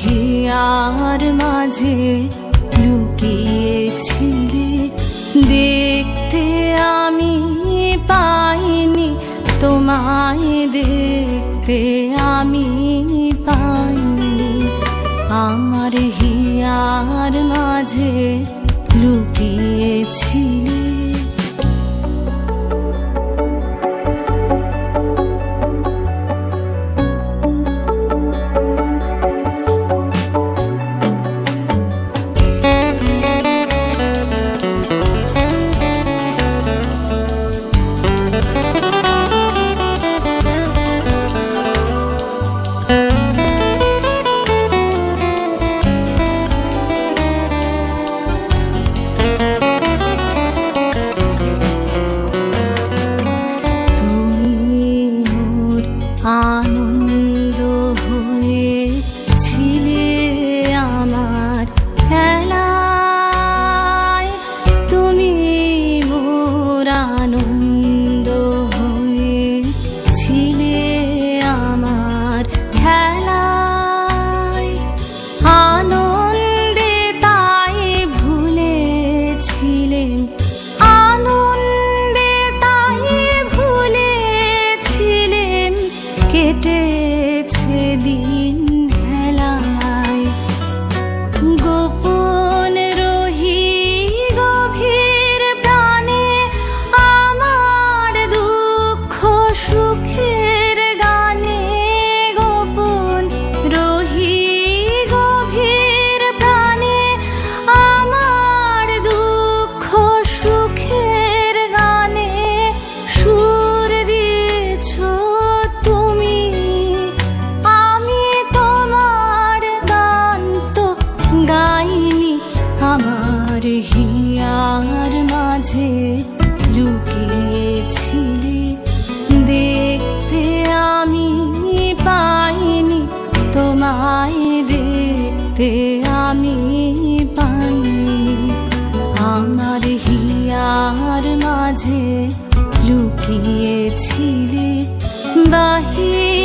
Here মাঝে লুকিয়েছিলে, দেখতে আমি পাইনি তোমায়, দেখতে আমি পাইনি। আমার হিয়ার মাঝে লুকিয়েছিলে। আনন্দ হয়েছিলে আমার খেলায়, তুমি মোর আনন্দ হয়েছিলে আমার খেলায়। আনন্দে তাই ভুলেছিলেন, আনন্দে তাই ভুলেছিলেন, কেটেছে দিন হেলায়। গোপন রহি গভীর প্রাণে আমার দুঃখ সুখের গানে, গোপন রহি গভীর প্রাণে আমার দুঃখ সুখের গানে। সুর দিয়েছ তুমি, আমি তোমার গান তো গাইনি। আমার হিয়ার মাঝে লুকিয়েছিলে, দেখতে আমি পাইনি তোমায়, দেখতে আমি পাইনি। আমার হিয়ার মাঝে লুকিয়েছিলে, বাহির